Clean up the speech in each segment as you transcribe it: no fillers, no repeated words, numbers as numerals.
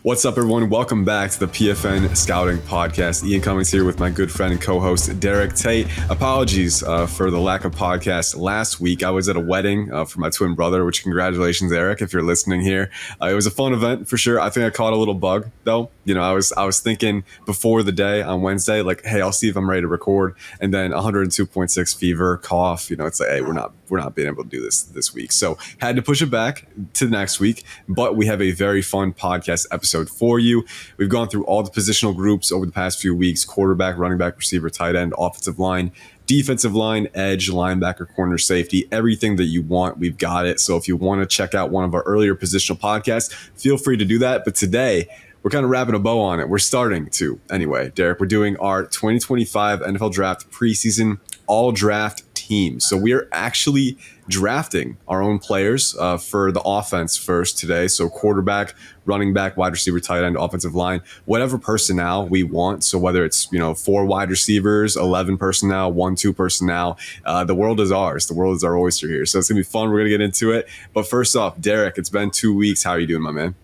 What's up, everyone? Welcome back to the PFN Scouting Podcast. Ian Cummings here with my good friend and co-host, Derek Tate. Apologies for the lack of podcast last week. I was at a wedding for my twin brother, which congratulations, Eric, if you're listening here. It was a fun event for sure. I think I caught a little bug, though. You know, I was thinking before the day on Wednesday, like, hey, I'll see if I'm ready to record. And then 102.6 fever, cough. You know, it's like, hey, we're not being able to do this week. So had to push it back to next week. But we have a very fun podcast episode for you. We've gone through all the positional groups over the past few weeks: quarterback, running back, receiver, tight end, offensive line, defensive line, edge, linebacker, corner, safety, everything that you want, we've got it. So if you want to check out one of our earlier positional podcasts, feel free to do that. But today, we're kind of wrapping a bow on it. We're starting to. Anyway, Derek, we're doing our 2025 NFL Draft preseason all draft team. So we are actually drafting our own players for the offense first today. So quarterback, running back, wide receiver, tight end, offensive line, whatever personnel we want. So whether it's, 4 wide receivers, 11 personnel, 1-2 personnel, the world is ours. The world is our oyster here. So it's going to be fun. We're going to get into it. But first off, Derek, it's been 2 weeks. How are you doing, my man?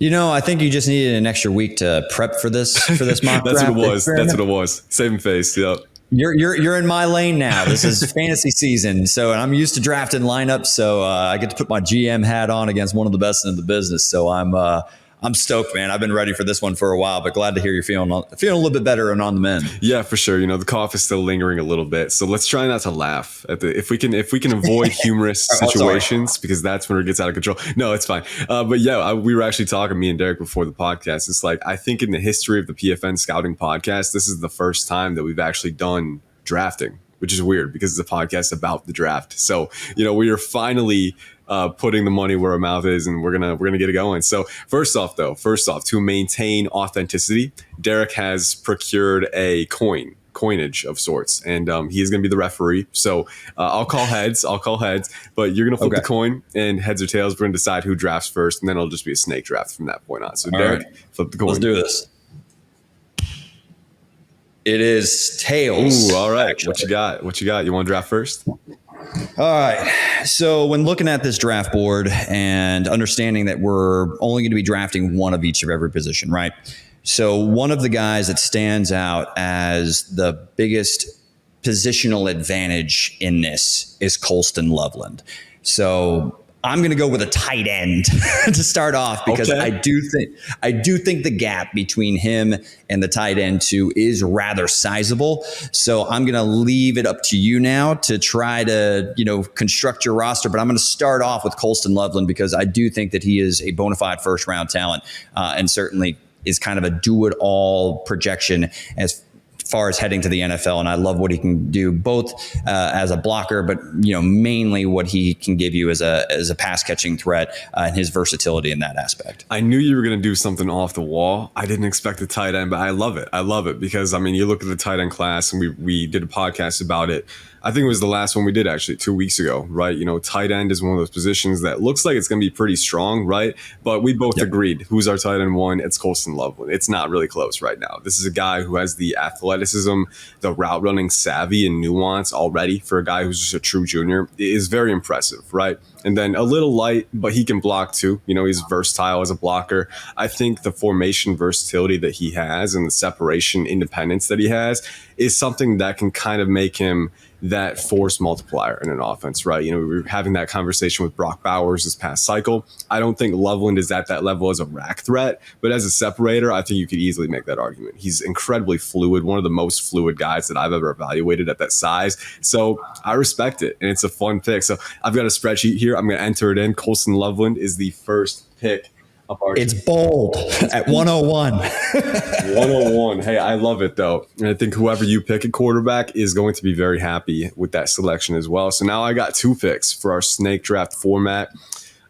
I think you just needed an extra week to prep for this mock That's draft. what it was. That's what it was. Saving face. Yep. You're in my lane now. This is fantasy season, so I'm used to drafting lineups. So I get to put my GM hat on against one of the best in the business. So I'm stoked, man. I've been ready for this one for a while, but glad to hear you're feeling a little bit better and on the mend. Yeah, for sure. The cough is still lingering a little bit, so let's try not to laugh at if we can avoid humorous situations, because that's when it gets out of control. No, it's fine. But yeah, we were actually talking, me and Derek, before the podcast. It's like, I think in the history of the PFN Scouting Podcast, this is the first time that we've actually done drafting, which is weird because it's a podcast about the draft. So we are finally putting the money where our mouth is, and we're gonna get it going. So first off, to maintain authenticity, Derek has procured a coinage of sorts, and he is gonna be the referee. So I'll call heads, but you're gonna flip the coin, and heads or tails, we're gonna decide who drafts first, and then it'll just be a snake draft from that point on. So Derek, flip the coin. Let's do this. It is tails. Ooh, all right. Actually. What you got? You want to draft first? All right. So when looking at this draft board and understanding that we're only going to be drafting one of each of every position, right? So one of the guys that stands out as the biggest positional advantage in this is Colston Loveland. So I'm going to go with a tight end to start off, because I do think the gap between him and the tight end too is rather sizable. So I'm going to leave it up to you now to try to, construct your roster. But I'm going to start off with Colston Loveland, because I do think that he is a bona fide first round talent, and certainly is kind of a do it all projection as far as heading to the NFL. And I love what he can do both as a blocker, but mainly what he can give you as a pass catching threat, and his versatility in that aspect. I knew you were going to do something off the wall. I didn't expect the tight end, but I love it because you look at the tight end class, and we did a podcast about it. I think it was the last one we did, actually 2 weeks ago, right? Tight end is one of those positions that looks like it's going to be pretty strong, right? But we both agreed, who's our tight end one? It's Colston Loveland. It's not really close right now. This is a guy who has the athleticism, the route running savvy and nuance already for a guy who's just a true junior. It is very impressive, right? And then a little light, but he can block too. He's versatile as a blocker. I think the formation versatility that he has and the separation independence that he has is something that can kind of make him that force multiplier in an offense, right? We were having that conversation with Brock Bowers this past cycle. I don't think Loveland is at that level as a rack threat, but as a separator, I think you could easily make that argument. He's incredibly fluid, one of the most fluid guys that I've ever evaluated at that size. So I respect it, and it's a fun pick. So I've got a spreadsheet here. I'm going to enter it in. Colston Loveland is the first pick. It's bold at 101. 101. Hey, I love it, though. And I think whoever you pick at quarterback is going to be very happy with that selection as well. So now I got 2 picks for our snake draft format.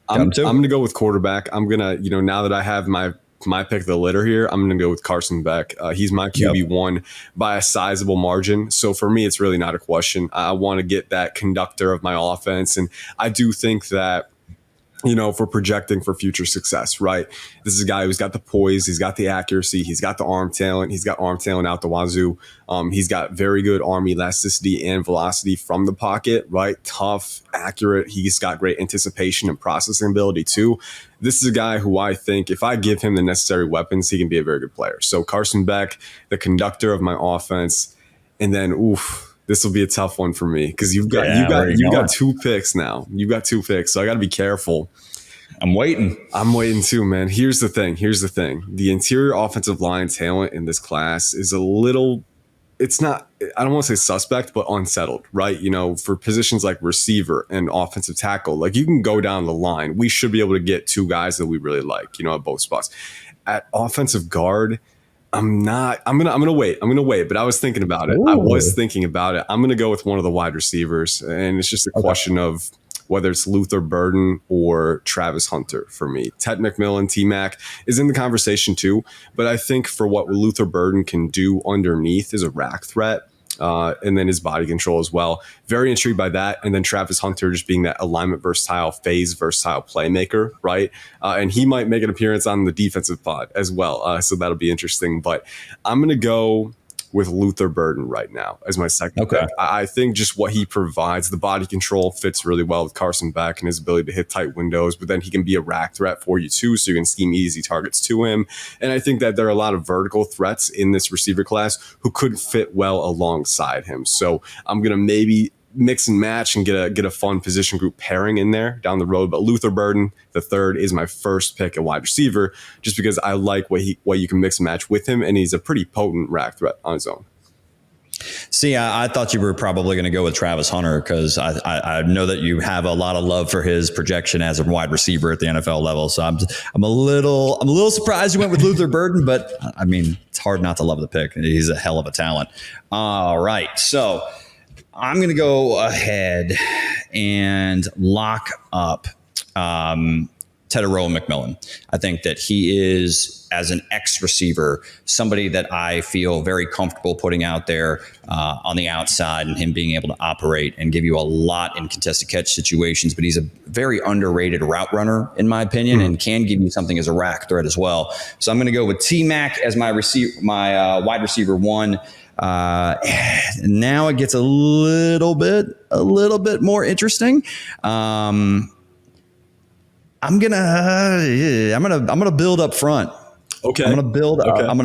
I'm going to go with quarterback. I'm going to, now that I have my pick of the litter here, I'm going to go with Carson Beck. He's my QB1 by a sizable margin. So for me, it's really not a question. I want to get that conductor of my offense. And I do think that for projecting for future success, right? This is a guy who's got the poise, he's got the accuracy, he's got the arm talent, he's got arm talent out the wazoo. He's got very good arm elasticity and velocity from the pocket, right? Tough, accurate. He's got great anticipation and processing ability too. This is a guy who I think if I give him the necessary weapons, he can be a very good player. So Carson Beck, the conductor of my offense, and then this will be a tough one for me because you've got 2 picks now. You've got 2 picks, so I got to be careful. I'm waiting too, man. Here's the thing. The interior offensive line talent in this class is a little. It's not. I don't want to say suspect, but unsettled, right? For positions like receiver and offensive tackle, like you can go down the line. We should be able to get 2 guys that we really like, at both spots. At offensive guard, I'm gonna wait, but I was thinking about it. I'm gonna go with one of the wide receivers, and it's just a question of whether it's Luther Burden or Travis Hunter for me. Ted McMillan, T-Mac is in the conversation too, but I think for what Luther Burden can do underneath is a rack threat. And then his body control as well. Very intrigued by that. And then Travis Hunter just being that alignment versatile, phase versatile playmaker, right? And he might make an appearance on the defensive pod as well. So that'll be interesting. But I'm going to go with Luther Burden right now as my second pick. I think just what he provides, the body control fits really well with Carson Beck and his ability to hit tight windows, but then he can be a rack threat for you too, so you can scheme easy targets to him. And I think that there are a lot of vertical threats in this receiver class who could fit well alongside him. So I'm going to maybe mix and match and get a fun position group pairing in there down the road. But Luther Burden, the third, is my first pick at wide receiver, just because I like what you can mix and match with him, and he's a pretty potent rack threat on his own. See, I thought you were probably going to go with Travis Hunter because I know that you have a lot of love for his projection as a wide receiver at the NFL level. So I'm a little surprised you went with Luther Burden, but I mean, it's hard not to love the pick. He's a hell of a talent. All right, so I'm going to go ahead and lock up Tetairoa McMillan. I think that he is, as an ex-receiver, somebody that I feel very comfortable putting out there on the outside and him being able to operate and give you a lot in contested catch situations. But he's a very underrated route runner, in my opinion, and can give you something as a rack threat as well. So I'm going to go with T-Mac as my wide receiver 1. Now it gets a little bit more interesting. I'm gonna build up front. Okay. I'm gonna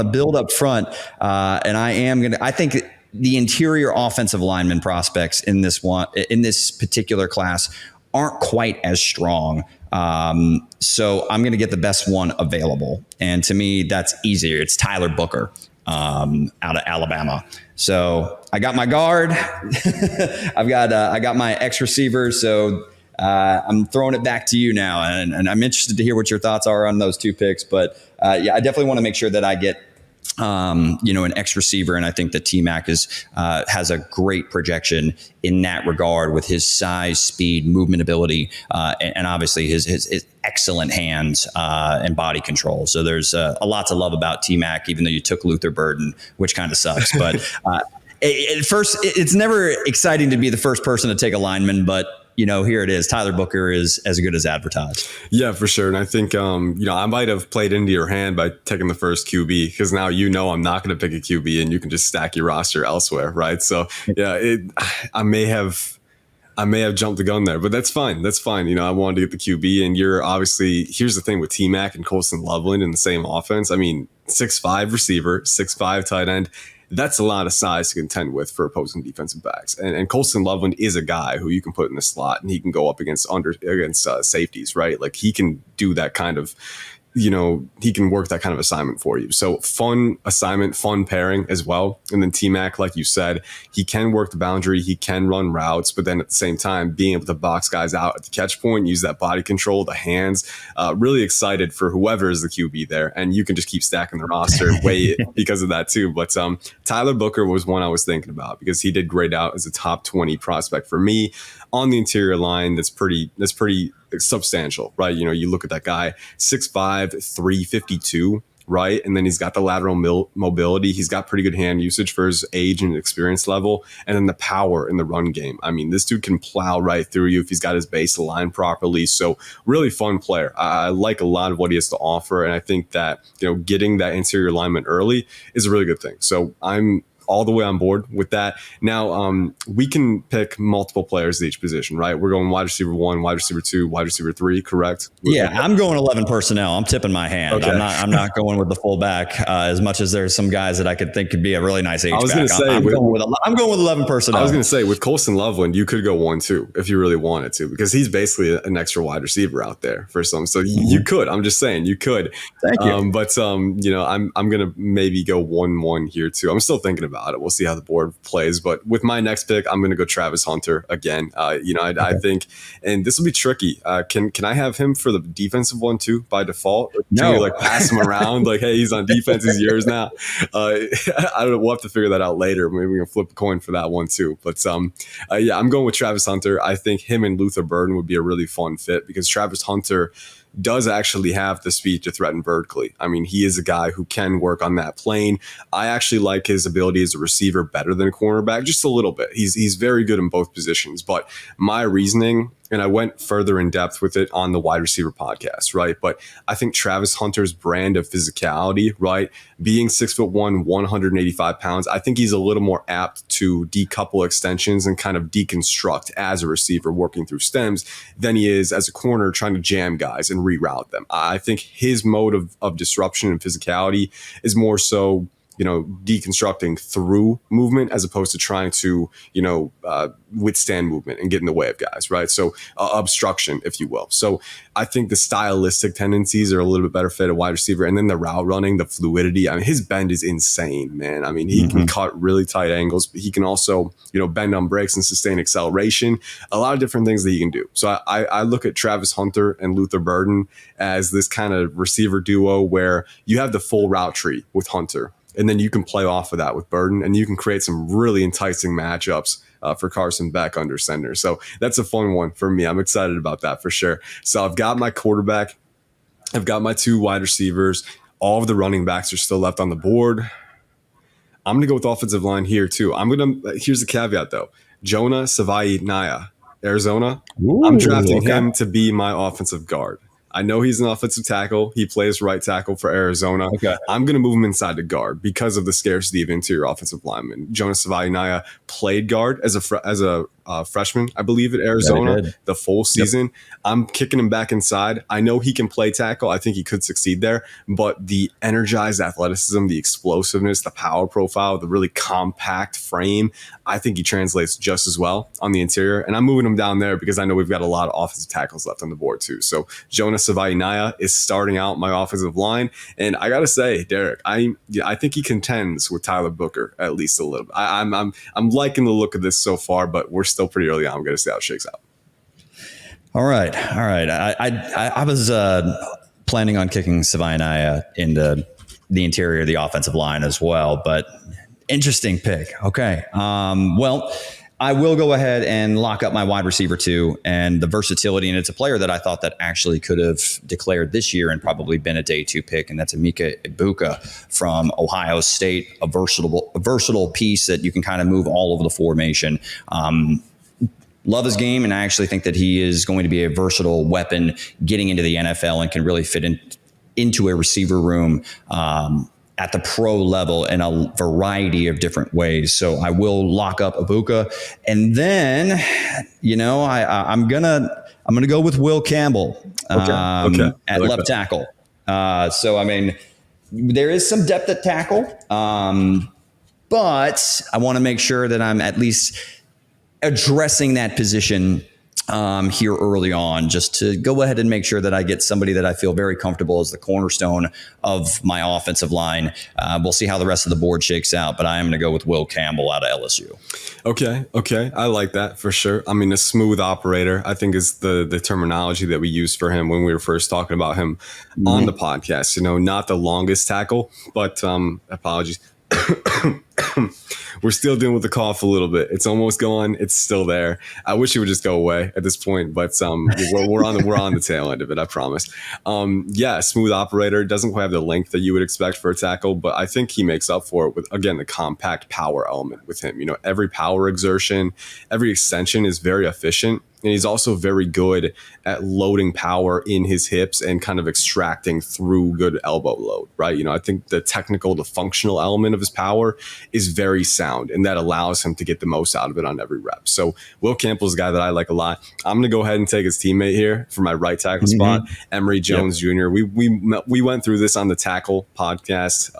build up front, and I think the interior offensive lineman prospects in this particular class aren't quite as strong. So I'm gonna get the best one available, and to me that's easier. It's Tyler Booker. Out of Alabama. So I got my guard. I got my ex receiver. So I'm throwing it back to you now, and I'm interested to hear what your thoughts are on those 2 picks. But I definitely want to make sure that I get an ex receiver, and I think that T-Mac has a great projection in that regard with his size, speed, movement ability, and obviously his excellent hands and body control. So there's a lot to love about T-Mac, even though you took Luther Burden, which kind of sucks. But at first, it's never exciting to be the first person to take a lineman, but here it is. Tyler Booker is as good as advertised. Yeah, for sure. And I think, I might have played into your hand by taking the first QB because now I'm not going to pick a QB and you can just stack your roster elsewhere, right? So, yeah, I may have jumped the gun there, but that's fine. I wanted to get the QB, and you're obviously, here's the thing with T-Mac and Colson Loveland in the same offense. I mean, 6'5" receiver, 6'5" tight end. That's a lot of size to contend with for opposing defensive backs. And Colson Loveland is a guy who you can put in the slot and he can go up against safeties, right? Like he can do that kind of, he can work that kind of assignment for you. So fun assignment, fun pairing as well. And then T-Mac, like you said, he can work the boundary, he can run routes, but then at the same time, being able to box guys out at the catch point, use that body control, the hands, really excited for whoever is the QB there. And you can just keep stacking the roster way because of that too. But Tyler Booker was one I was thinking about because he did grade out as a top 20 prospect for me on the interior line. That's pretty substantial, right? You look at that guy, 6'5", 352, right? And then he's got the lateral mobility. He's got pretty good hand usage for his age and experience level. And then the power in the run game. I mean, this dude can plow right through you if he's got his base aligned properly. So really fun player. I like a lot of what he has to offer. And I think that, getting that interior alignment early is a really good thing. So I'm all the way on board with that. Now, we can pick multiple players at each position, right? We're going wide receiver 1, wide receiver 2, wide receiver 3, correct? Yeah, I'm going 11 personnel. I'm tipping my hand. Okay. I'm not going with the fullback as much as there's some guys that I could think could be a really nice H-back. I was going to say, I'm going with 11 personnel. I was going to say, with Colson Loveland, you could go 1-2 if you really wanted to, because he's basically an extra wide receiver out there for some. So you could. I'm just saying, you could. Thank you. I'm going to maybe go 1-1 here too. I'm still thinking about it. We'll see how the board plays. But with my next pick, I'm going to go Travis Hunter again. I think, and this will be tricky. Can I have him for the defensive one too by default? No. You, pass him around like, hey, he's on defense. He's yours now. I don't know. We'll have to figure that out later. Maybe we can flip a coin for that one too. But I'm going with Travis Hunter. I think him and Luther Burden would be a really fun fit because Travis Hunter does actually have the speed to threaten vertically. I mean, he is a guy who can work on that plane. I actually like his ability as a receiver better than a cornerback, just a little bit. He's very good in both positions. But my reasoning, and I went further in depth with it on the wide receiver podcast, right? But I think Travis Hunter's brand of physicality, right? Being 6'1", 185 pounds, I think he's a little more apt to decouple extensions and kind of deconstruct as a receiver working through stems than he is as a corner trying to jam guys and reroute them. I think his mode of disruption and physicality is more so, deconstructing through movement as opposed to trying to, withstand movement and get in the way of guys, right? So obstruction, if you will. So I think the stylistic tendencies are a little bit better fit at wide receiver. And then the route running, the fluidity. I mean, his bend is insane, man. I mean, he can cut really tight angles, but he can also, bend on breaks and sustain acceleration. A lot of different things that he can do. So I look at Travis Hunter and Luther Burden as this kind of receiver duo where you have the full route tree with Hunter. And then you can play off of that with Burden, and you can create some really enticing matchups for Carson Beck under center. So that's a fun one for me. I'm excited about that for sure. So I've got my quarterback. I've got my 2 wide receivers. All of the running backs are still left on the board. I'm going to go with offensive line here too. Here's the caveat though. Jonah Savai-Naya, Arizona. Ooh, I'm drafting him to be my offensive guard. I know he's an offensive tackle. He plays right tackle for Arizona. Okay. I'm going to move him inside to guard because of the scarcity of interior offensive linemen. Jonas Savai-Naya played guard as a freshman, I believe, at Arizona the full season. Yep. I'm kicking him back inside. I know he can play tackle. I think he could succeed there, but the energized athleticism, the explosiveness, the power profile, the really compact frame, I think he translates just as well on the interior. And I'm moving him down there because I know we've got a lot of offensive tackles left on the board too. So Jonas Savai-Naya is starting out my offensive line. And I got to say, Derek, I think he contends with Tyler Booker at least a little bit. I'm liking the look of this so far, but we're still pretty early on. I'm going to see how it shakes out. All right. I was planning on kicking Savai-Naya into the interior of the offensive line as well, but interesting pick. Okay. Well, I will go ahead and lock up my wide receiver 2 and the versatility. And it's a player that I thought that actually could have declared this year and probably been a day 2 pick. And that's Emeka Egbuka from Ohio State, a versatile piece that you can kind of move all over the formation. Love his game, and I actually think that he is going to be a versatile weapon getting into the NFL and can really fit into a receiver room at the pro level in a variety of different ways. So I will lock up Egbuka, and then I'm gonna go with Will Campbell at left tackle. So I mean, there is some depth at tackle, but I want to make sure that I'm at least addressing that position here early on, just to go ahead and make sure that I get somebody that I feel very comfortable as the cornerstone of my offensive line. We'll see how the rest of the board shakes out, but I am going to go with Will Campbell out of LSU. Okay. I like that for sure. I mean, a smooth operator, I think, is the terminology that we used for him when we were first talking about him on the podcast. Not the longest tackle, but apologies. We're still dealing with the cough a little bit. It's almost gone. It's still there. I wish it would just go away at this point, but we're on the tail end of it. I promise. Yeah, smooth operator, doesn't quite have the length that you would expect for a tackle, but I think he makes up for it with, again, the compact power element with him. Every power exertion, every extension is very efficient. And he's also very good at loading power in his hips and kind of extracting through good elbow load, right? I think the functional element of his power is very sound, and that allows him to get the most out of it on every rep. So Will Campbell's a guy that I like a lot. I'm going to go ahead and take his teammate here for my right tackle spot, Emory Jones Jr. We went through this on the tackle podcast,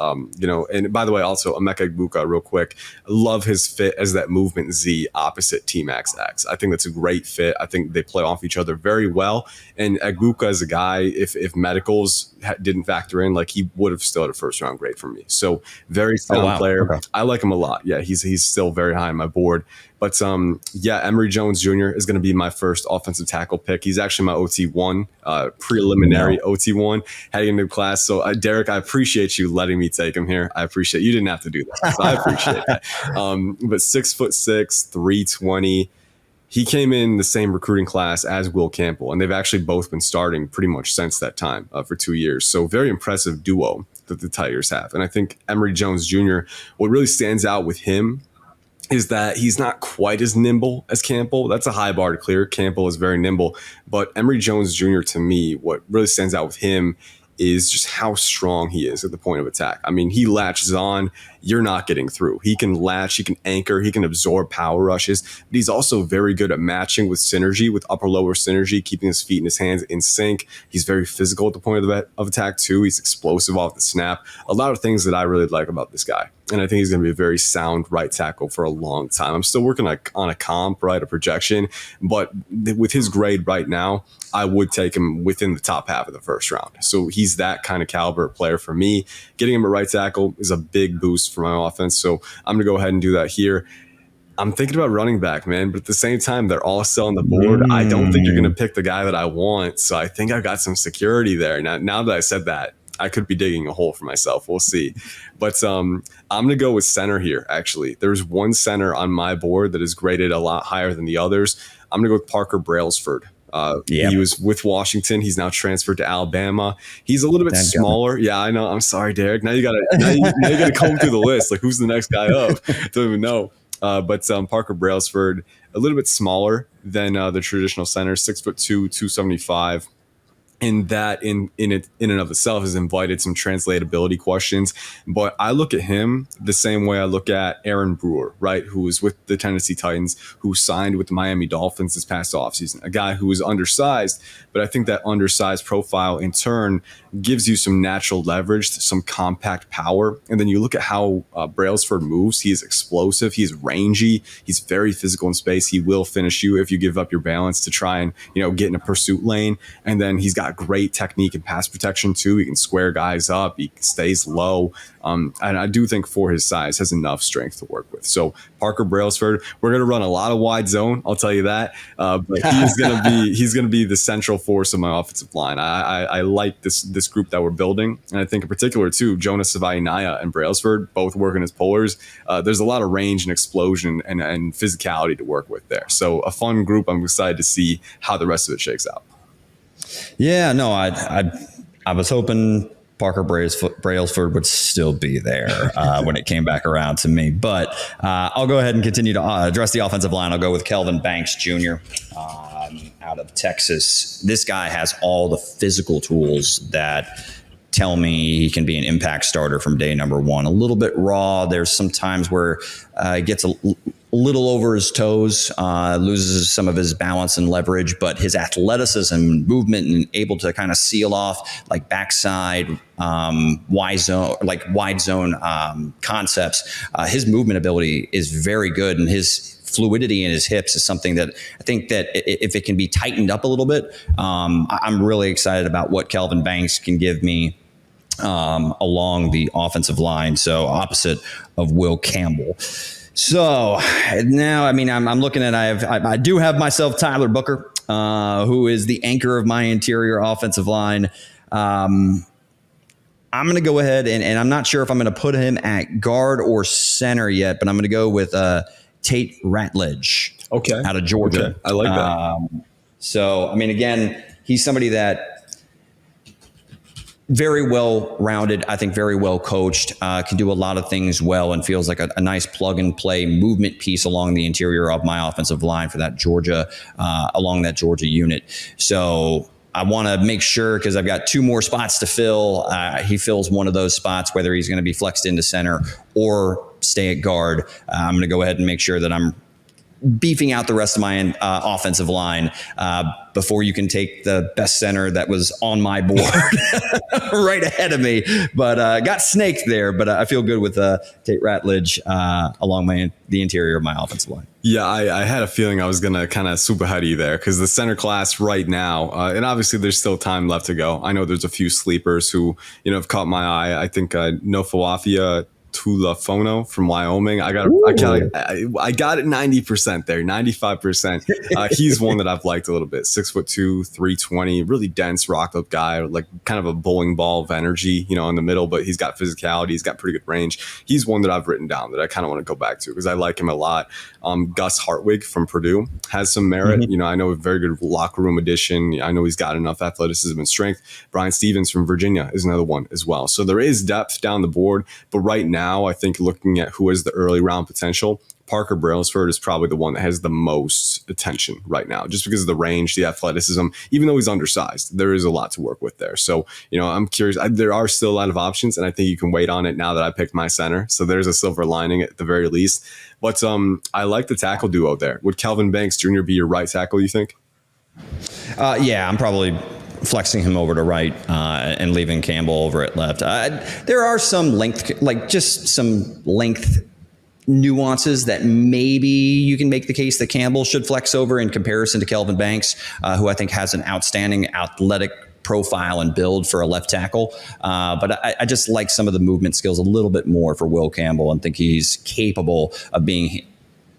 and by the way, also Emeka Egbuka real quick. I love his fit as that movement Z opposite T-Max X. I think that's a great fit. I think they play off each other very well. And Egbuka is a guy, if medicals didn't factor in, like, he would have still had a first round grade for me. So very sound player. Okay. I like him a lot. Yeah, he's still very high on my board. But Emory Jones Jr. is going to be my first offensive tackle pick. He's actually my OT1, preliminary OT1 heading into class. So Derek, I appreciate you letting me take him here. I appreciate you didn't have to do that. So I appreciate that. But 6'6", 320. He came in the same recruiting class as Will Campbell, and they've actually both been starting pretty much since that time for 2 years. So very impressive duo that the Tigers have. And I think Emory Jones Jr., what really stands out with him is that he's not quite as nimble as Campbell. That's a high bar to clear. Campbell is very nimble. But Emory Jones Jr., to me, what really stands out with him is just how strong he is at the point of attack. I mean, he latches on, you're not getting through. He can latch, he can anchor, he can absorb power rushes, but he's also very good at matching with synergy, with upper-lower synergy, keeping his feet and his hands in sync. He's very physical at the point of attack too. He's explosive off the snap. A lot of things that I really like about this guy. And I think he's going to be a very sound right tackle for a long time. I'm still working on a comp, right, a projection, but with his grade right now, I would take him within the top half of the first round. So he's that kind of caliber player for me. Getting him a right tackle is a big boost for my offense. So I'm going to go ahead and do that here. I'm thinking about running back, man, but at the same time, they're all still on the board. I don't think you're going to pick the guy that I want. So I think I've got some security there. Now that I said that, I could be digging a hole for myself. We'll see. But I'm going to go with center here, actually. There's one center on my board that is graded a lot higher than the others. I'm going to go with Parker Brailsford. He was with Washington. He's now transferred to Alabama. He's a little bit smaller. Yeah, I know. I'm sorry, Derek. Now you gotta comb through the list. Like, who's the next guy up? Don't even know. But Parker Brailsford, a little bit smaller than the traditional center, 6'2", 275. And that in and of itself has invited some translatability questions. But I look at him the same way I look at Aaron Brewer, right, who was with the Tennessee Titans, who signed with the Miami Dolphins this past offseason, a guy who was undersized. But I think that undersized profile in turn gives you some natural leverage, some compact power. And then you look at how Brailsford moves. He's explosive. He's rangy. He's very physical in space. He will finish you if you give up your balance to try and, get in a pursuit lane. And then he's got great technique and pass protection too. He can square guys up. He stays low. And I do think for his size has enough strength to work with. So Parker Brailsford, we're going to run a lot of wide zone. I'll tell you that. But he's going to be the central force of my offensive line. I like this group that we're building. And I think in particular too, Jonas Savaiinaya and Brailsford, both working as pullers. There's a lot of range and explosion and physicality to work with there. So a fun group. I'm excited to see how the rest of it shakes out. Yeah, no, I was hoping Parker Brailsford would still be there when it came back around to me. But I'll go ahead and continue to address the offensive line. I'll go with Kelvin Banks Jr. Out of Texas. This guy has all the physical tools that tell me he can be an impact starter from day number one. A little bit raw. There's some times where he gets a little over his toes, loses some of his balance and leverage, but his athleticism, movement, and able to kind of seal off like backside, wide zone concepts. His movement ability is very good, and his fluidity in his hips is something that I think that if it can be tightened up a little bit, I'm really excited about what Kelvin Banks can give me along the offensive line. So opposite of Will Campbell. So now, I mean, I'm looking at, I do have myself Tyler Booker, who is the anchor of my interior offensive line. I'm going to go ahead and I'm not sure if I'm going to put him at guard or center yet, but I'm going to go with Tate Ratledge out of Georgia. Okay. I like that. So, I mean, again, he's somebody that very well rounded, I think very well coached, can do a lot of things well, and feels like a nice plug and play movement piece along the interior of my offensive line for that Georgia, along that Georgia unit. So I want to make sure, because I've got 2 more spots to fill. He fills one of those spots, whether he's going to be flexed into center or stay at guard. I'm going to go ahead and make sure that I'm beefing out the rest of my offensive line before you can take the best center that was on my board right ahead of me. But got snaked there, but I feel good with Tate Ratledge along the interior of my offensive line. Yeah, I had a feeling I was going to kind of swoop ahead of you there, because the center class right now, and obviously there's still time left to go. I know there's a few sleepers who, have caught my eye. I think Nofawafia Tulafono from Wyoming. I got it 90% there, 95%. He's one that I've liked a little bit. 6'2", 320, really dense, rocked up guy, like kind of a bowling ball of energy, in the middle, but he's got physicality. He's got pretty good range. He's one that I've written down that I kind of want to go back to because I like him a lot. Gus Hartwig from Purdue has some merit. Mm-hmm. I know a very good locker room addition. I know he's got enough athleticism and strength. Brian Stevens from Virginia is another one as well. So there is depth down the board, but right now I think looking at who has the early round potential, Parker Brailsford is probably the one that has the most attention right now, just because of the range, the athleticism. Even though he's undersized, there is a lot to work with there. So, I'm curious. There are still a lot of options, and I think you can wait on it now that I picked my center. So there's a silver lining at the very least. But I like the tackle duo there. Would Kelvin Banks Jr. be your right tackle, you think? Yeah, I'm probably flexing him over to right and leaving Campbell over at left. There are some length nuances that maybe you can make the case that Campbell should flex over in comparison to Kelvin Banks, who I think has an outstanding athletic profile and build for a left tackle. But I just like some of the movement skills a little bit more for Will Campbell, and think he's capable of being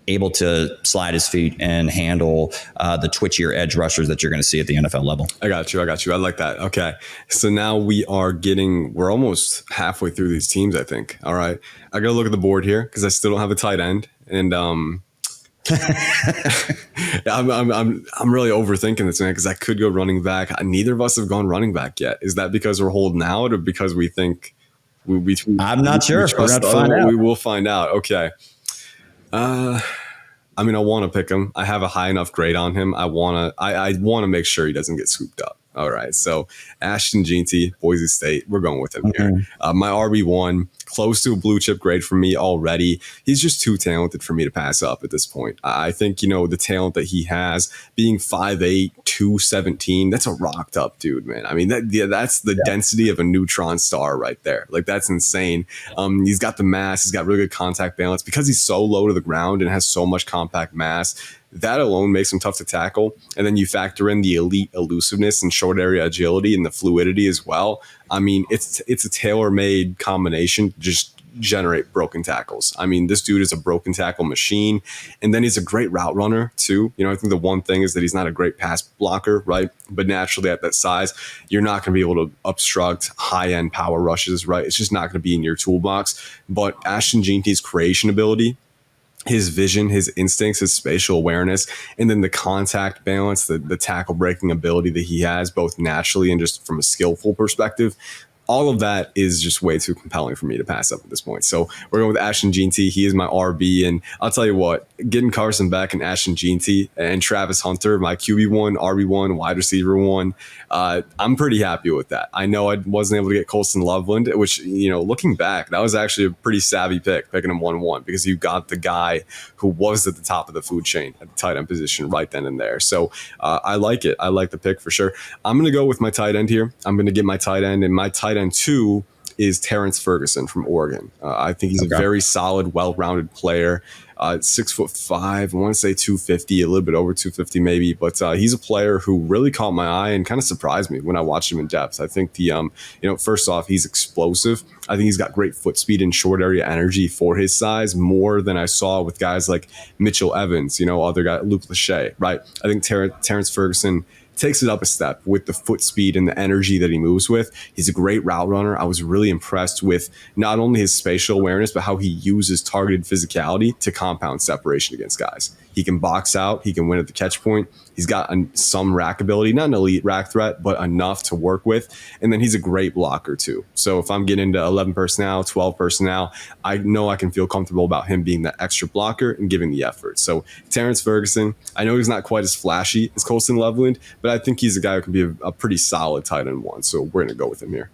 able to slide his feet and handle the twitchier edge rushers that you're going to see at the NFL level. I got you. I like that. Okay. So now we're almost halfway through these teams, I think. All right. I got to look at the board here because I still don't have a tight end. And I'm really overthinking this, man, because I could go running back. Neither of us have gone running back yet. Is that because we're holding out or because we think I'm not sure. We're going to find out. We will find out. Okay. I want to pick him. I have a high enough grade on him. I want to make sure he doesn't get scooped up. All right. So Ashton Jeanty, Boise State, we're going with him here. My RB1, close to a blue chip grade for me already. He's just too talented for me to pass up at this point. I think, the talent that he has, being 5'8", 217, that's a rocked up dude, man. I mean, that's the density of a neutron star right there. Like, that's insane. He's got the mass. He's got really good contact balance because he's so low to the ground and has so much compact mass. That alone makes him tough to tackle. And then you factor in the elite elusiveness and short area agility and the fluidity as well. I mean, it's a tailor-made combination to just generate broken tackles. I mean, this dude is a broken tackle machine. And then he's a great route runner too. I think the one thing is that he's not a great pass blocker, right? But naturally at that size, you're not going to be able to obstruct high-end power rushes, right? It's just not going to be in your toolbox. But Ashton Jeanty's creation ability, his vision, his instincts, his spatial awareness, and then the contact balance, the tackle breaking ability that he has, both naturally and just from a skillful perspective, all of that is just way too compelling for me to pass up at this point. So we're going with Ashton Jeanty. He is my RB. And I'll tell you what, getting Carson Beck and Ashton Jeanty and Travis Hunter, my QB1, RB1, wide receiver 1, I'm pretty happy with that. I know I wasn't able to get Colston Loveland, which, looking back, that was actually a pretty savvy pick, picking him 1-1, because you got the guy who was at the top of the food chain at the tight end position right then and there. So I like it. I like the pick for sure. I'm going to go with my tight end here. I'm going to get my tight end, and my tight end 2 is Terrence Ferguson from Oregon. I think he's a very solid, well-rounded player. 6'5", I want to say 250, a little bit over 250 maybe, but he's a player who really caught my eye and kind of surprised me when I watched him in depth. I think first off, he's explosive. I think he's got great foot speed and short area energy for his size, more than I saw with guys like Mitchell Evans, other guy, Luke Lachey, right? I think Terrence Ferguson takes it up a step with the foot speed and the energy that he moves with. He's a great route runner. I was really impressed with not only his spatial awareness, but how he uses targeted physicality to compound separation against guys. He can box out. He can win at the catch point. He's got some rack ability, not an elite rack threat, but enough to work with. And then he's a great blocker too. So if I'm getting into 11 personnel, 12 personnel, I know I can feel comfortable about him being that extra blocker and giving the effort. So Terrence Ferguson, I know he's not quite as flashy as Colson Loveland, but I think he's a guy who can be a pretty solid tight end one. So we're going to go with him here.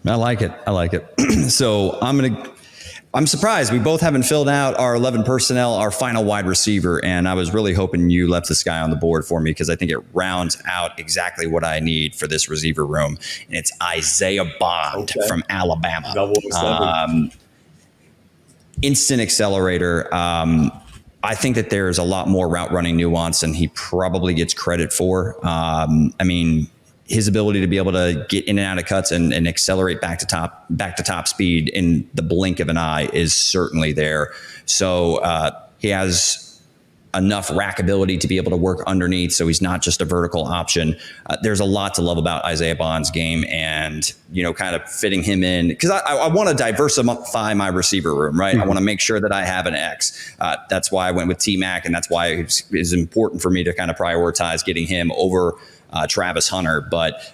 I like it. So I'm surprised we both haven't filled out our 11 personnel, our final wide receiver. And I was really hoping you left this guy on the board for me because I think it rounds out exactly what I need for this receiver room. And it's Isaiah Bond from Alabama. Instant accelerator. I think that there's a lot more route running nuance than he probably gets credit for. His ability to be able to get in and out of cuts and accelerate back to top speed in the blink of an eye is certainly there. So he has enough rack ability to be able to work underneath. So he's not just a vertical option. There's a lot to love about Isaiah Bond's game and, kind of fitting him in because I want to diversify my receiver room, right? Mm-hmm. I want to make sure that I have an X. That's why I went with T-Mac, and that's why it's important for me to kind of prioritize getting him over Travis Hunter,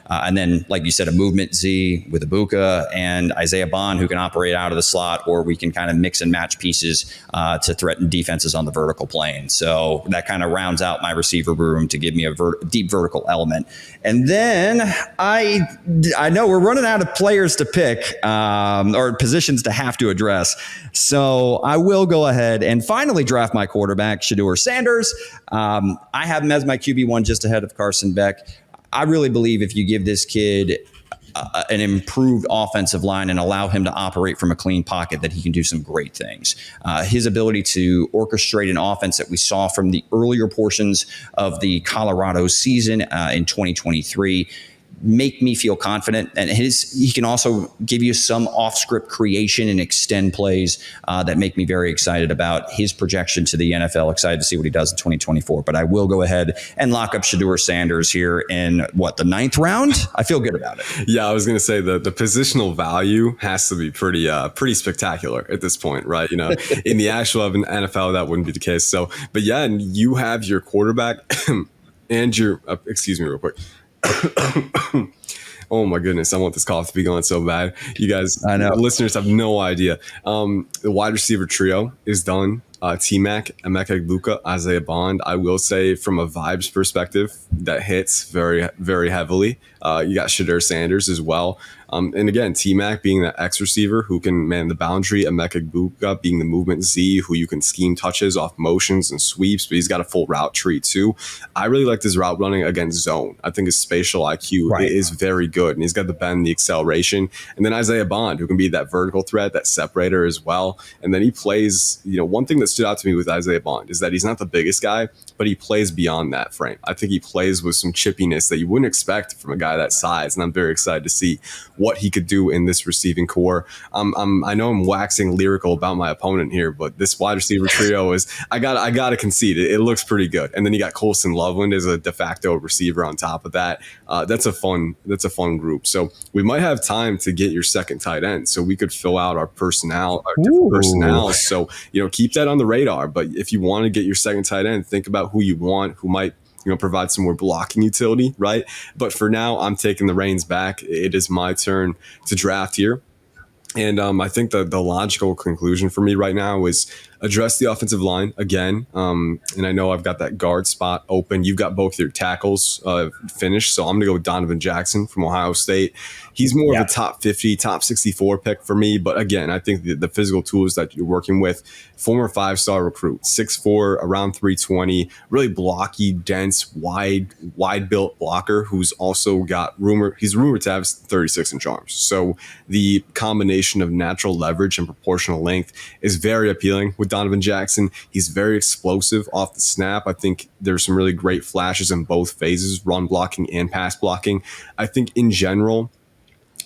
and then, like you said, a movement Z with Ibuka and Isaiah Bond who can operate out of the slot, or we can kind of mix and match pieces to threaten defenses on the vertical plane. So that kind of rounds out my receiver room to give me a deep vertical element. And then I know we're running out of players to pick or positions to have to address. So I will go ahead and finally draft my quarterback, Shedeur Sanders. I have him as my QB1 just ahead of Carson Beck. I really believe if you give this kid an improved offensive line and allow him to operate from a clean pocket, that he can do some great things. His ability to orchestrate an offense that we saw from the earlier portions of the Colorado season in 2023 make me feel confident. And he can also give you some off-script creation and extend plays that make me very excited about his projection to the NFL. Excited to see what he does in 2024. But I will go ahead and lock up Shedeur Sanders here in the 9th round. I feel good about it. Yeah, I was going to say the positional value has to be pretty spectacular at this point, right? In the actual NFL, that wouldn't be the case. So, but yeah, and you have your quarterback and your excuse me real quick. Oh my goodness, I want this cough to be going so bad. You guys, I know, listeners have no idea. The wide receiver trio is done. T-Mac, Emeka Egbuka, Isaiah Bond. I will say from a vibes perspective, that hits very, very heavily. You got Shedeur Sanders as well. And again, T-Mac being that X receiver who can man the boundary, Emeka Egbuka being the movement Z who you can scheme touches off motions and sweeps, but he's got a full route tree too. I really like his route running against zone. I think his spatial IQ is very good, and he's got the bend, the acceleration. And then Isaiah Bond, who can be that vertical threat, that separator as well. And then he plays, one thing that stood out to me with Isaiah Bond is that he's not the biggest guy, but he plays beyond that frame. I think he plays with some chippiness that you wouldn't expect from a guy that size, and I'm very excited to see what he could do in this receiving core. I know I'm waxing lyrical about my opponent here, but this wide receiver trio is I gotta concede it looks pretty good. And then you got Colson Loveland as a de facto receiver on top of that. That's a fun group. So we might have time to get your second tight end, so we could fill out our personnel, our different personnel. So keep that on the radar. But if you want to get your second tight end, think about who you want, who might provide some more blocking utility, right? But for now, I'm taking the reins back. It is my turn to draft here. And I think the logical conclusion for me right now is address the offensive line again. And I know I've got that guard spot open. You've got both your tackles finished. So I'm going to go with Donovan Jackson from Ohio State. He's more of a top 50, top 64 pick for me. But again, I think the physical tools that you're working with, former 5-star recruit, 6'4", around 320, really blocky, dense, wide built blocker who's also got he's rumored to have 36-inch arms. So the combination of natural leverage and proportional length is very appealing with Donovan Jackson. He's very explosive off the snap. I think there's some really great flashes in both phases, run blocking and pass blocking. I think in general,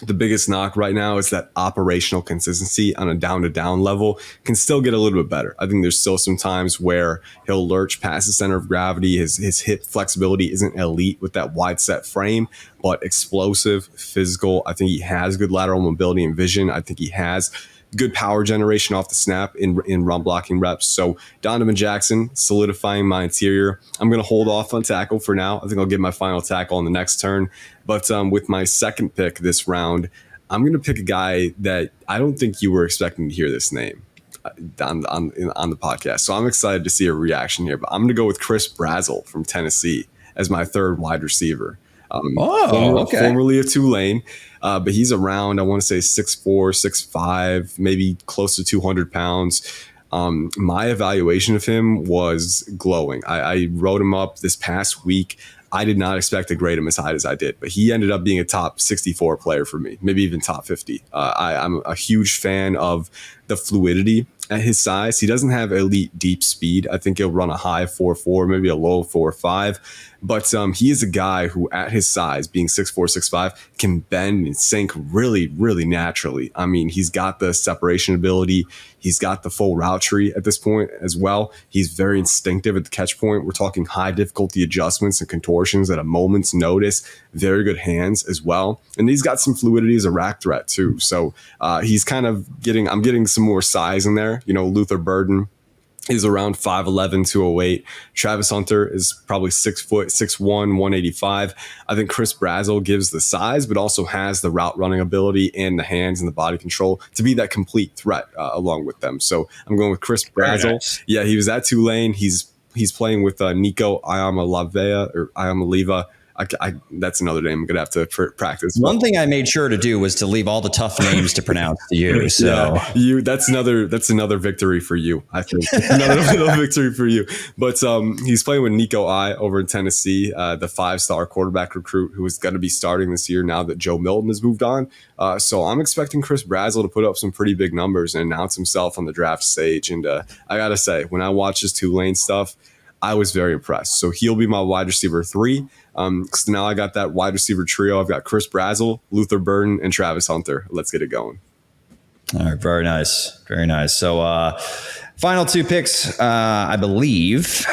The biggest knock right now is that operational consistency on a down-to-down level can still get a little bit better. I think there's still some times where he'll lurch past the center of gravity. His hip flexibility isn't elite with that wide set frame, but explosive, physical. I think he has good lateral mobility and vision. I think he has good power generation off the snap in run blocking reps. So Donovan Jackson solidifying my interior. I'm going to hold off on tackle for now. I think I'll get my final tackle on the next turn. But with my second pick this round, I'm going to pick a guy that I don't think you were expecting to hear this name on the podcast. So I'm excited to see a reaction here. But I'm going to go with Chris Brazzell from Tennessee as my third wide receiver. Formerly of Tulane, but he's around, I want to say 6'4", 6'5", maybe close to 200 pounds. My evaluation of him was glowing. I wrote him up this past week. I did not expect to grade him as high as I did, but he ended up being a top 64 player for me, maybe even top 50. I'm a huge fan of the fluidity at his size. He doesn't have elite deep speed. I think he'll run a high 4.4, maybe a low 4.5. But he is a guy who, at his size, being 6'4", 6'5", can bend and sink really, really naturally. I mean, he's got the separation ability. He's got the full route tree at this point as well. He's very instinctive at the catch point. We're talking high difficulty adjustments and contortions at a moment's notice. Very good hands as well. And he's got some fluidity as a rack threat too. So he's kind of I'm getting some more size in there. You know, Luther Burden is around 5'11", 208. Travis Hunter is probably 6 foot, 6'1", 185. I think Chris Brazzell gives the size, but also has the route running ability and the hands and the body control to be that complete threat along with them. So I'm going with Chris Brazzell. Nice. Yeah, he was at Tulane. He's playing with Nico Iamaleava. That's another name I'm going to have to practice. One thing I made sure to do was to leave all the tough names to pronounce to you. So that's another victory for you. I think another victory for you. But he's playing with Nico over in Tennessee, the 5-star quarterback recruit who is going to be starting this year now that Joe Milton has moved on. So I'm expecting Chris Brazzell to put up some pretty big numbers and announce himself on the draft stage. And I got to say, when I watch his Tulane stuff, I was very impressed. So he'll be my wide receiver 3. So now I got that wide receiver trio. I've got Chris Brazzell, Luther Burden, and Travis Hunter. Let's get it going. All right. Very nice. Very nice. So final 2 picks, I believe,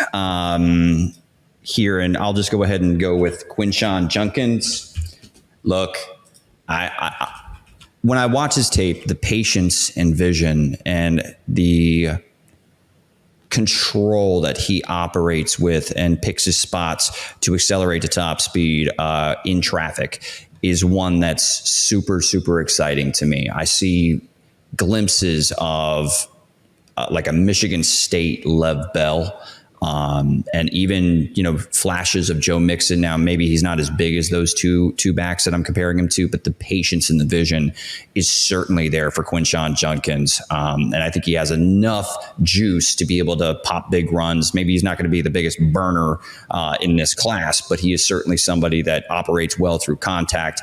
here. And I'll just go ahead and go with Quinshon Judkins. Look, when I watch his tape, the patience and vision and the control that he operates with and picks his spots to accelerate to top speed in traffic is one that's super, super exciting to me. I see glimpses of like a Michigan State Lev Bell. And even, flashes of Joe Mixon. Now, maybe he's not as big as those two backs that I'm comparing him to, but the patience and the vision is certainly there for Quinshon Judkins. And I think he has enough juice to be able to pop big runs. Maybe he's not going to be the biggest burner in this class, but he is certainly somebody that operates well through contact,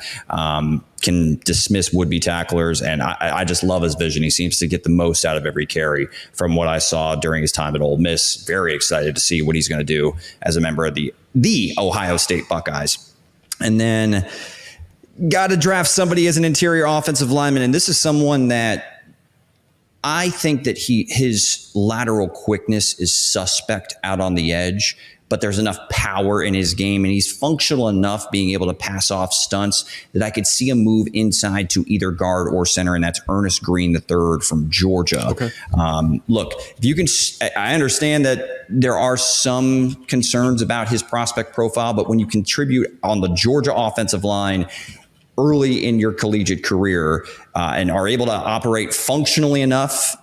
can dismiss would-be tacklers, and I just love his vision. He seems to get the most out of every carry from what I saw during his time at Ole Miss. Very excited to see what he's going to do as a member of the Ohio State Buckeyes. And then got to draft somebody as an interior offensive lineman, and this is someone that I think that his lateral quickness is suspect out on the edge, but there's enough power in his game, and he's functional enough being able to pass off stunts that I could see him move inside to either guard or center, and that's Ernest Green III from Georgia. Okay. Look, if you can, I understand that there are some concerns about his prospect profile, but when you contribute on the Georgia offensive line early in your collegiate career and are able to operate functionally enough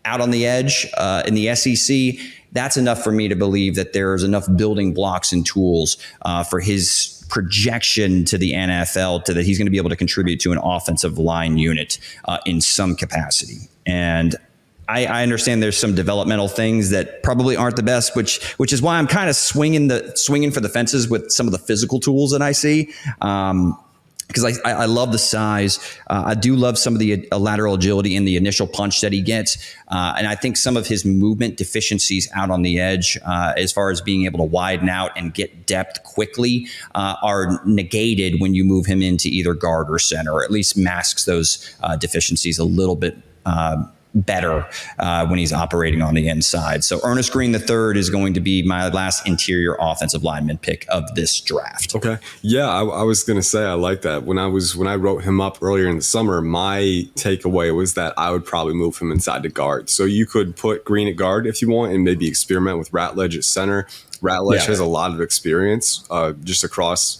out on the edge in the SEC, that's enough for me to believe that there's enough building blocks and tools for his projection to the NFL that he's going to be able to contribute to an offensive line unit in some capacity. And I understand there's some developmental things that probably aren't the best, which is why I'm kind of swinging for the fences with some of the physical tools that I see. because I love the size. I do love some of the lateral agility in the initial punch that he gets. And I think some of his movement deficiencies out on the edge, as far as being able to widen out and get depth quickly, are negated when you move him into either guard or center, or at least masks those deficiencies a little bit better when he's operating on the inside. So Ernest Green III is going to be my last interior offensive lineman pick of this draft. Okay. Yeah, I was going to say I like that. When I wrote him up earlier in the summer, my takeaway was that I would probably move him inside to guard. So you could put Green at guard if you want and maybe experiment with Ratledge at center. Ratledge has a lot of experience just across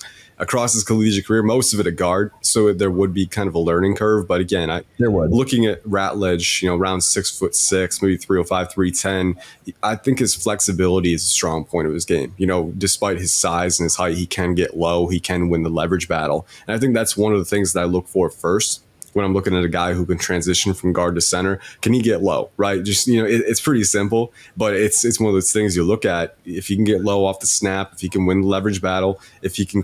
his collegiate career, most of it at guard. So there would be kind of a learning curve. But again, looking at Ratledge, around 6'6", maybe 305, 310, I think his flexibility is a strong point of his game. Despite his size and his height, he can get low. He can win the leverage battle. And I think that's one of the things that I look for first when I'm looking at a guy who can transition from guard to center. Can he get low, right? Just, it's pretty simple, but it's one of those things you look at. If he can get low off the snap, if he can win the leverage battle, if he can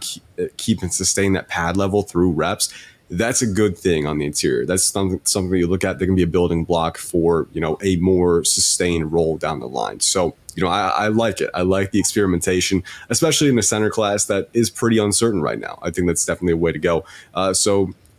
keep and sustain that pad level through reps, that's a good thing on the interior. That's something you look at that can be a building block for, a more sustained role down the line. So, I like it. I like the experimentation, especially in the center class that is pretty uncertain right now. I think that's definitely a way to go.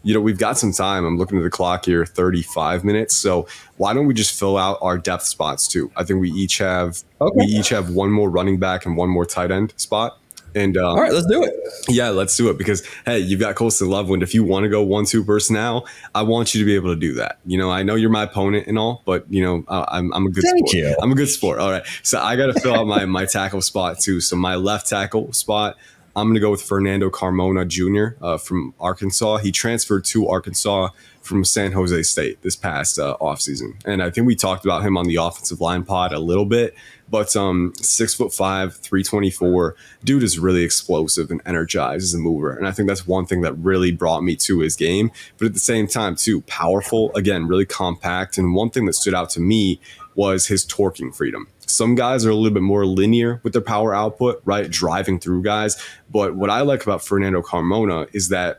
We've got some time. I'm looking at the clock here, 35 minutes. So why don't we just fill out our depth spots too? I think we each have one more running back and one more tight end spot. And all right, let's do it. Yeah, let's do it because, hey, you've got Colston Loveland. If you want to go 1-2 personnel, I want you to be able to do that. I know you're my opponent and all, but I'm a good sport. You. I'm a good sport. All right, so I got to fill out my tackle spot too. So my left tackle spot, I'm going to go with Fernando Carmona Jr. From Arkansas. He transferred to Arkansas from San Jose State this past offseason. And I think we talked about him on the offensive line pod a little bit, but 6'5", 324, dude is really explosive and energized as a mover. And I think that's one thing that really brought me to his game. But at the same time, too, powerful, again, really compact. And one thing that stood out to me was his torquing freedom. Some guys are a little bit more linear with their power output, right? Driving through guys. But what I like about Fernando Carmona is that,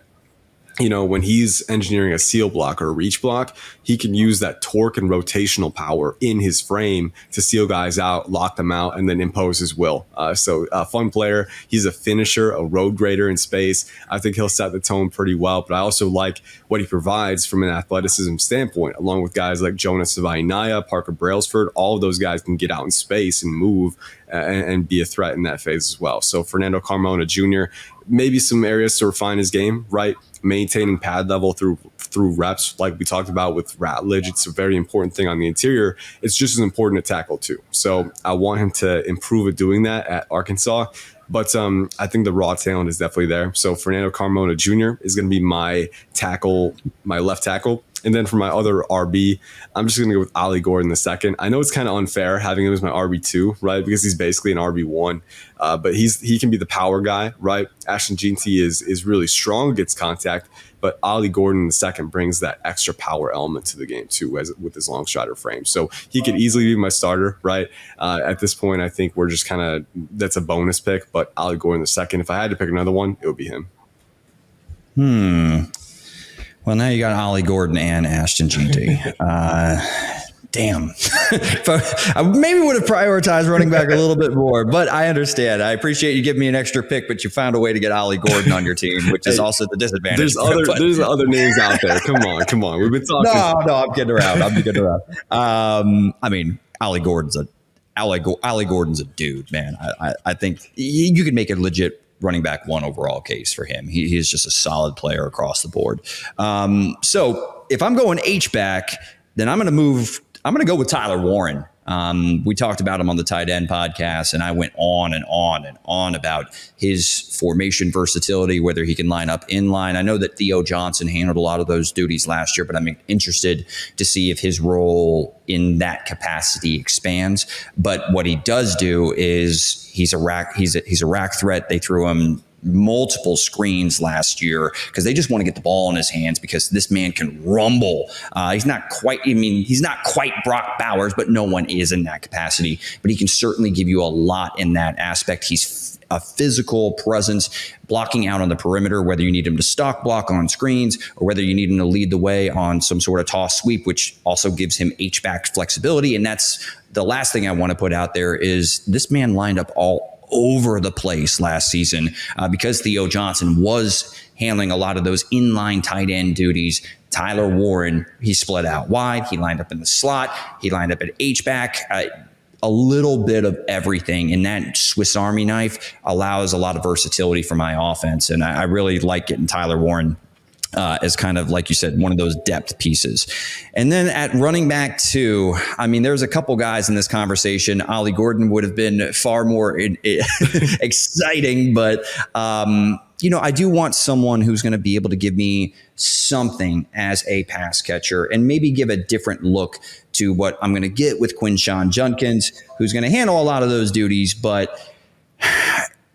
when he's engineering a seal block or a reach block, he can use that torque and rotational power in his frame to seal guys out, lock them out, and then impose his will. So a fun player. He's a finisher, a road grader in space. I think he'll set the tone pretty well, but I also like what he provides from an athleticism standpoint, along with guys like Jonas Savaiinaya, Parker Brailsford. All of those guys can get out in space and move and be a threat in that phase as well. So Fernando Carmona Jr., maybe some areas to refine his game, right? Maintaining pad level through reps, like we talked about with Ratledge. It's a very important thing on the interior. It's just as important to tackle too. So I want him to improve at doing that at Arkansas. But I think the raw talent is definitely there. So Fernando Carmona Jr. is going to be my left tackle. And then for my other RB, I'm just going to go with Ollie Gordon II. I know it's kind of unfair having him as my RB2, right? Because he's basically an RB1. But he can be the power guy, right? Ashton Jeanty is really strong against contact, but Ollie Gordon II brings that extra power element to the game too, with his long strider frame. So he could easily be my starter, right? At this point, I think we're just that's a bonus pick, but Ollie Gordon II, if I had to pick another one, it would be him. Well, now you got Ollie Gordon and Ashton Jeanty. Damn. I maybe would have prioritized running back a little bit more, but I understand. I appreciate you giving me an extra pick, but you found a way to get Ollie Gordon on your team, which is also the disadvantage. There's other names out there. Come on. We've been talking. No, I'm kidding around. I mean, Ollie Gordon's a dude, man. I think you could make a legit running back one overall case for him. He is just a solid player across the board. So if I'm going H-back, then I'm going to go with Tyler Warren. We talked about him on the tight end podcast, and I went on and on and on about his formation versatility, whether he can line up in line. I know that Theo Johnson handled a lot of those duties last year, but I'm interested to see if his role in that capacity expands. But what he does do is he's a rack threat. They threw him multiple screens last year because they just want to get the ball in his hands because this man can rumble. He's not quite Brock Bowers, but no one is in that capacity. But he can certainly give you a lot in that aspect. He's a physical presence, blocking out on the perimeter, whether you need him to stock block on screens or whether you need him to lead the way on some sort of toss sweep, which also gives him H-back flexibility. And that's the last thing I want to put out there is this man lined up all over the place last season because Theo Johnson was handling a lot of those inline tight end duties. Tyler Warren, he split out wide. He lined up in the slot. He lined up at H-back. A little bit of everything. And that Swiss Army knife allows a lot of versatility for my offense. And I really like getting Tyler Warren as kind of, like you said, one of those depth pieces. And then at running back 2, I mean, there's a couple guys in this conversation. Ollie Gordon would have been far more exciting, but I do want someone who's going to be able to give me something as a pass catcher and maybe give a different look to what I'm going to get with Quinshon Judkins, who's going to handle a lot of those duties. But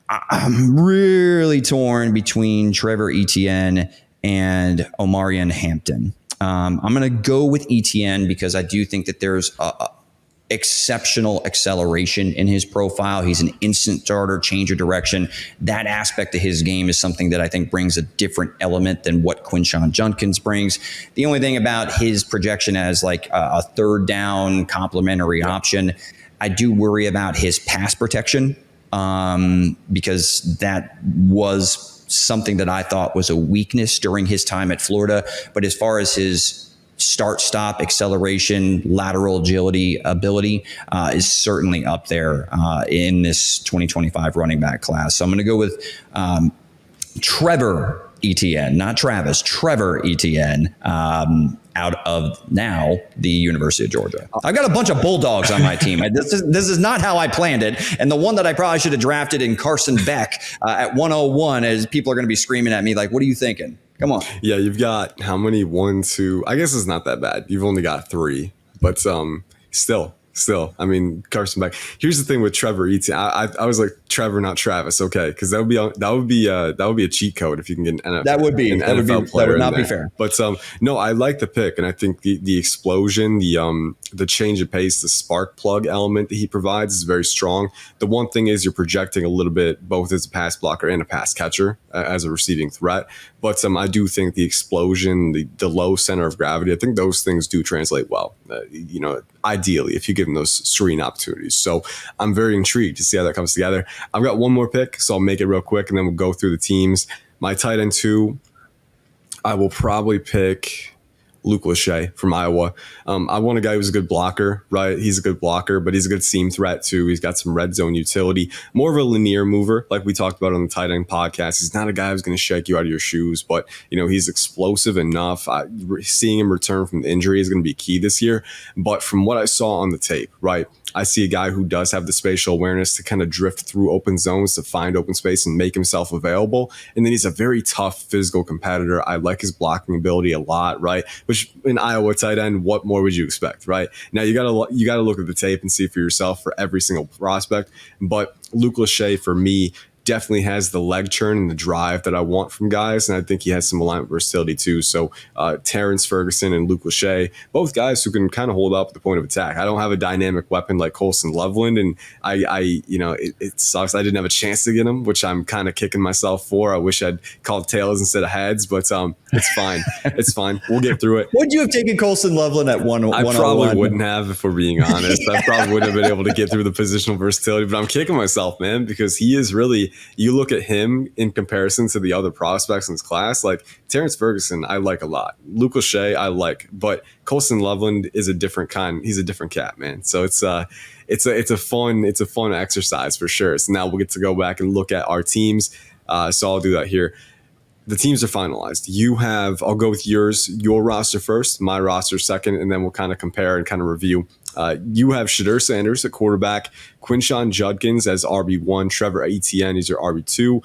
I'm really torn between Trevor Etienne and Omarion Hampton. I'm going to go with Etienne because I do think that there's exceptional acceleration in his profile. He's an instant starter, change of direction. That aspect of his game is something that I think brings a different element than what Quinshon Judkins brings. The only thing about his projection as like a third down complementary option, I do worry about his pass protection because that was something that I thought was a weakness during his time at Florida. But as far as his start-stop acceleration, lateral agility ability is certainly up there in this 2025 running back class. So I'm going to go with Trevor Etienne, not Travis, Trevor Etienne, out of now the University of Georgia. I've got a bunch of Bulldogs on my team. This is not how I planned it. And the one that I probably should have drafted in Carson Beck at 101 is people are going to be screaming at me like, what are you thinking? Come on. Yeah, you've got how many? 1, 2. I guess it's not that bad. You've only got 3, but still. I mean, Carson Beck. Here's the thing with Trevor Etienne. I was like Trevor, not Travis. Okay, because that would be a cheat code if you can get an NFL. That would not be fair. But no, I like the pick, and I think the explosion, the change of pace, the spark plug element that he provides is very strong. The one thing is you're projecting a little bit both as a pass blocker and a pass catcher as a receiving threat. But I do think the explosion, the low center of gravity, I think those things do translate well. Ideally, if you give them those screen opportunities. So I'm very intrigued to see how that comes together. I've got one more pick, so I'll make it real quick, and then we'll go through the teams. My tight end 2, I will probably pick Luke Lachey from Iowa. I want a guy who's a good blocker, right? He's a good blocker, but he's a good seam threat too. He's got some red zone utility, more of a linear mover, like we talked about on the tight end podcast. He's not a guy who's going to shake you out of your shoes, but he's explosive enough. Seeing him return from the injury is going to be key this year. But from what I saw on the tape, right, I see a guy who does have the spatial awareness to kind of drift through open zones to find open space and make himself available. And then he's a very tough physical competitor. I like his blocking ability a lot, right? Which in Iowa tight end, what more would you expect, right? Now you gotta look at the tape and see for yourself for every single prospect. But Luke Lachey for me definitely has the leg churn and the drive that I want from guys. And I think he has some alignment versatility too. So Terrence Ferguson and Luke Lachey, both guys who can kind of hold up at the point of attack. I don't have a dynamic weapon like Colson Loveland. And it sucks. I didn't have a chance to get him, which I'm kind of kicking myself for. I wish I'd called tails instead of heads, but it's fine. It's fine. We'll get through it. Would you have taken Colson Loveland at 101? I probably wouldn't have, if we're being honest. I probably wouldn't have been able to get through the positional versatility, but I'm kicking myself, man, because he is really, you look at him in comparison to the other prospects in this class, like Terrence Ferguson, I like a lot. Luke Lachey, I like, but Colson Loveland is a different kind. He's a different cat, man. So it's a fun exercise for sure. So now we'll get to go back and look at our teams. So I'll do that here. The teams are finalized. I'll go with your roster first, my roster second, and then we'll kind of compare and kind of review. You have Shadur Sanders at quarterback, Quinshon Judkins as RB1, Trevor Etienne is your RB2,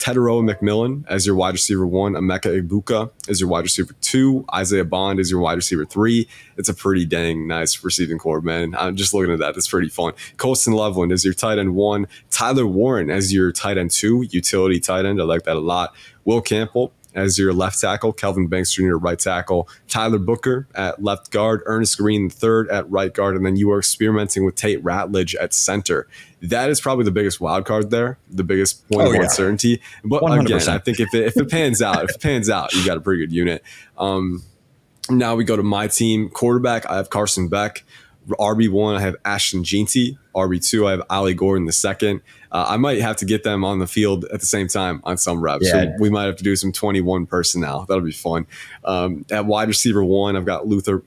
Teteroa McMillan as your wide receiver 1, Emeka Egbuka as your wide receiver 2, Isaiah Bond as your wide receiver 3. It's a pretty dang nice receiving core, man. I'm just looking at that. That's pretty fun. Colston Loveland as your tight end 1, Tyler Warren as your tight end 2, utility tight end. I like that a lot. Will Campbell as your left tackle, Kelvin Banks Jr. right tackle, Tyler Booker at left guard, Ernest Green III at right guard, and then you are experimenting with Tate Ratledge at center. That is probably the biggest wild card there, the biggest point of uncertainty. But 100%. Again, I think if it pans out, you got a pretty good unit. Now we go to my team. Quarterback, I have Carson Beck. RB1, I have Ashton Jeanty. RB2, I have Ali Gordon II. I might have to get them on the field at the same time on some reps. Yeah. So we might have to do some 21 personnel. That'll be fun. At wide receiver 1, I've got Luther.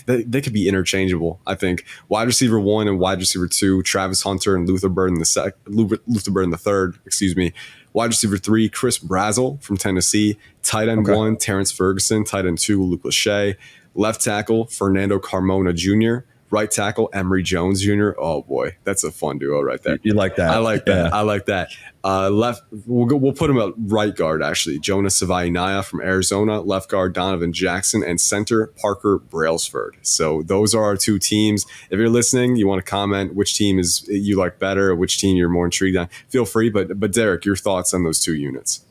They could be interchangeable, I think. Wide receiver 1 and wide receiver 2, Travis Hunter and Luther Burden III, excuse me. Wide receiver 3, Chris Brazel from Tennessee. Tight end 1, Terrence Ferguson. Tight end 2, Luke Lachey. Left tackle, Fernando Carmona Jr. Right tackle, Emory Jones Jr. Oh boy, that's a fun duo right there. You like that? I like that. I like that. Left, we'll put him at right guard actually. Jonas Savaiinaya from Arizona. Left guard, Donovan Jackson, and center, Parker Brailsford. So those are our 2 teams. If you're listening, you want to comment which team is you like better, or which team you're more intrigued on. Feel free. But Derek, your thoughts on those 2 units?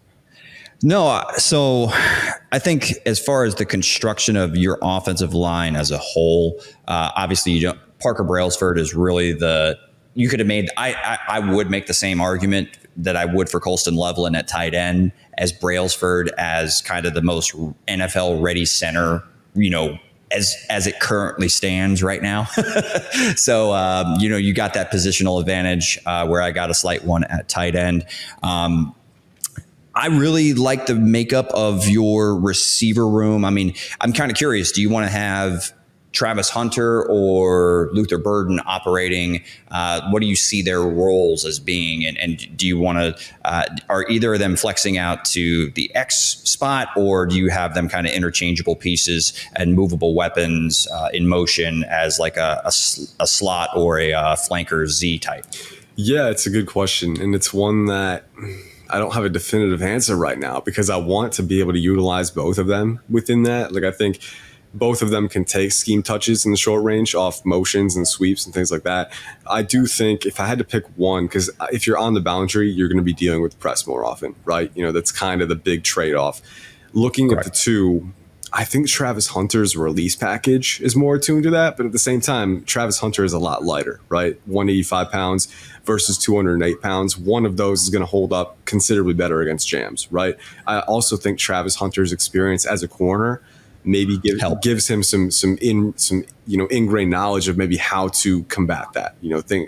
No, so I think as far as the construction of your offensive line as a whole, obviously Parker Brailsford is really you could have made, I would make the same argument that I would for Colston Loveland at tight end as Brailsford as kind of the most NFL ready center, as it currently stands right now. So, you got that positional advantage where I got a slight one at tight end. I really like the makeup of your receiver room. I mean, I'm kind of curious. Do you want to have Travis Hunter or Luther Burden operating? What do you see their roles as being? And do you want to, are either of them flexing out to the X spot, or do you have them kind of interchangeable pieces and movable weapons in motion as like a slot or a flanker Z type? Yeah, it's a good question. And it's one that I don't have a definitive answer right now because I want to be able to utilize both of them within that. Like, I think both of them can take scheme touches in the short range off motions and sweeps and things like that. I do think if I had to pick one, because if you're on the boundary, you're going to be dealing with press more often, right? That's kind of the big trade-off. Looking at the 2, I think Travis Hunter's release package is more attuned to that, but at the same time, Travis Hunter is a lot lighter, right? 185 pounds versus 208 pounds. One of those is going to hold up considerably better against jams, right? I also think Travis Hunter's experience as a corner maybe gives him some ingrained knowledge of maybe how to combat that.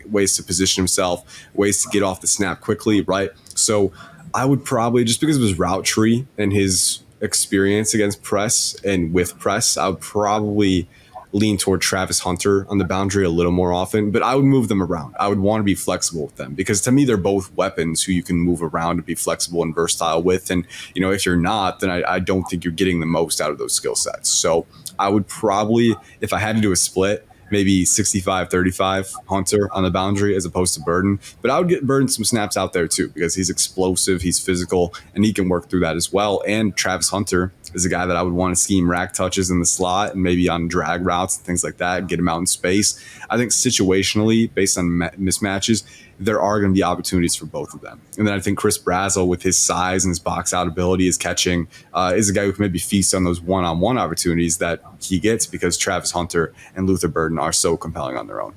Ways to position himself, ways to get off the snap quickly, right? So I would probably, just because of his route tree and his experience against press and with press, I would probably lean toward Travis Hunter on the boundary a little more often, but I would move them around. I would want to be flexible with them because to me, they're both weapons who you can move around and be flexible and versatile with. And, if you're not, then I don't think you're getting the most out of those skill sets. So I would probably, if I had to do a split, maybe 65-35 Hunter on the boundary as opposed to Burden. But I would get Burden some snaps out there too because he's explosive, he's physical, and he can work through that as well. And Travis Hunter is a guy that I would want to scheme rack touches in the slot and maybe on drag routes and things like that, get him out in space. I think situationally, based on mismatches, there are going to be opportunities for both of them. And then I think Chris Brazel, with his size and his box out ability, is catching, is a guy who can maybe feast on those one-on-one opportunities that he gets because Travis Hunter and Luther Burden are so compelling on their own.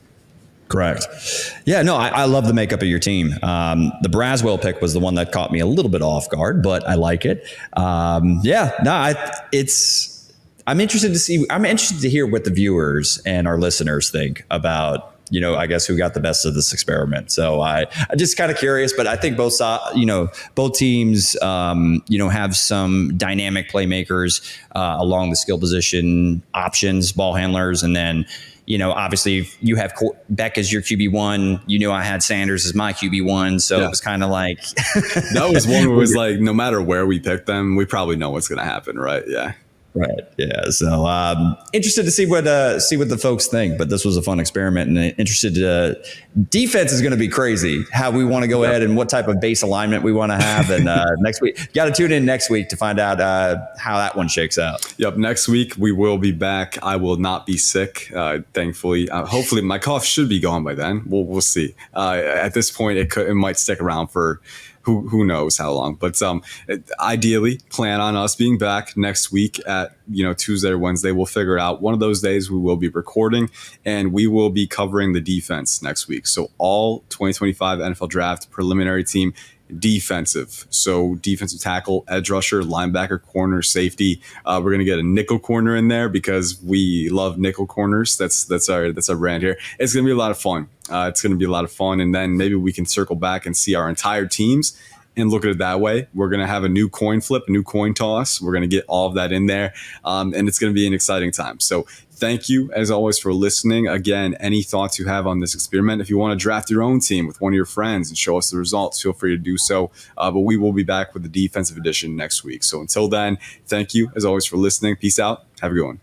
Correct. Yeah, no, I love the makeup of your team. The Braswell pick was the one that caught me a little bit off guard, but I like it. I'm interested to hear what the viewers and our listeners think about, I guess who got the best of this experiment. So I'm just kind of curious, but I think both teams, have some dynamic playmakers along the skill position options, ball handlers. And then, obviously you have Beck as your QB1, I had Sanders as my QB1. So It was kind of like, that was one where it was like, no matter where we pick them, we probably know what's going to happen. Right. Yeah. Right. Yeah. So interested to see what the folks think. But this was a fun experiment, and interested to defense is going to be crazy. How we want to go ahead and what type of base alignment we want to have. And next week, got to tune in next week to find out how that one shakes out. Yep. Next week we will be back. I will not be sick. Thankfully, hopefully my cough should be gone by then. We'll see. At this point, it might stick around for who knows how long, but ideally plan on us being back next week at Tuesday or Wednesday. We'll figure it out. One of those days we will be recording, and we will be covering the defense next week. So all 2025 NFL draft preliminary team defensive. So defensive tackle, edge rusher, linebacker, corner, safety. We're going to get a nickel corner in there because we love nickel corners. That's our brand here. It's going to be a lot of fun. And then maybe we can circle back and see our entire teams and look at it that way. We're going to have a new coin flip, a new coin toss. We're going to get all of that in there. And it's going to be an exciting time. So thank you, as always, for listening. Again, any thoughts you have on this experiment, if you want to draft your own team with one of your friends and show us the results, feel free to do so. But we will be back with the defensive edition next week. So until then, thank you, as always, for listening. Peace out. Have a good one.